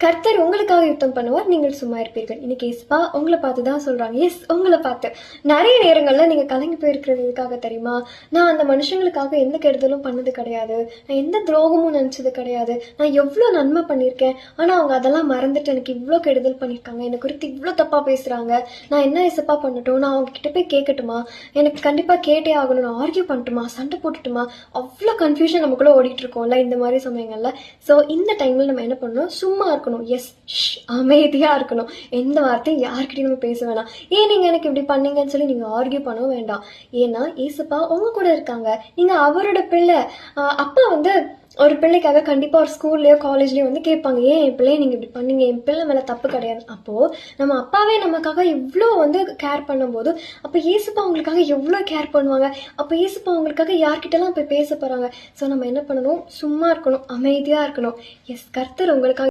கர்த்தர் உங்களுக்காக யுத்தம் பண்ணுவார், நீங்கள் சும்மா இருப்பீர்கள். இன்னைக்கு எஸ்பா உங்களை பார்த்து தான் சொல்றாங்க. எஸ், உங்களை பார்த்து. நிறைய நேரங்கள்ல நீங்க கலங்கி போயிருக்கிறது எதுக்காக தெரியுமா? நான் அந்த மனுஷங்களுக்காக எந்த கெடுதலும் பண்ணது கிடையாது, நான் எந்த துரோகமும் நினைச்சது கிடையாது, நான் எவ்வளவு நன்மை பண்ணியிருக்கேன், ஆனா அவங்க அதெல்லாம் மறந்துட்டு எனக்கு இவ்வளவு கெடுதல் பண்ணியிருக்காங்க, என்னை குறித்து இவ்வளவு தப்பா பேசுறாங்க, நான் என்ன எசப்பா பண்ணட்டும், நான் அவங்க கிட்ட போய் கேட்கட்டுமா, எனக்கு கண்டிப்பா கேட்டே ஆகணும், நான் ஆர்கியூ பண்ணட்டுமா, சண்டை போட்டுட்டுமா, அவ்வளோ கன்ஃபியூஷன் நமக்குள்ள ஓடிட்டு இருக்கோம்ல இந்த மாதிரி சமயங்கள்ல. ஸோ இந்த டைம்ல நம்ம என்ன பண்ணணும்? சும்மா இருக்கணும். எஸ், அமைதியா இருக்கணும். எந்த வார்த்தையும் யார்கிட்டயும் நம்ம பேச வேணாம். ஏன் நீங்க எனக்கு இப்படி பண்ணீங்கன்னு சொல்லி நீங்க ஆர்கியூ பண்ணவும் வேண்டாம். ஏன்னா ஏசப்பா உங்க கூட இருக்காங்க, நீங்க அவரோட பிள்ளை. அப்பா வந்து ஒரு பிள்ளைக்காக கண்டிப்பா ஒரு ஸ்கூல்லயோ காலேஜ்லயோ வந்து கேட்பாங்க, ஏன் என் பிள்ளைய நீங்க இப்படி பண்ணீங்க, என் பிள்ளை மேல தப்பு கிடையாது. அப்போ நம்ம அப்பாவே நமக்காக இவ்வளோ வந்து கேர் பண்ணும்போது அப்ப ஏசப்பா அவங்களுக்காக எவ்வளோ கேர் பண்ணுவாங்க. அப்ப ஏசப்பா அவங்களுக்காக யார்கிட்டலாம் போய் பேச போறாங்க. ஸோ நம்ம என்ன பண்ணணும்? சும்மா இருக்கணும், அமைதியா இருக்கணும். எஸ், கர்த்தர் உங்களுக்காக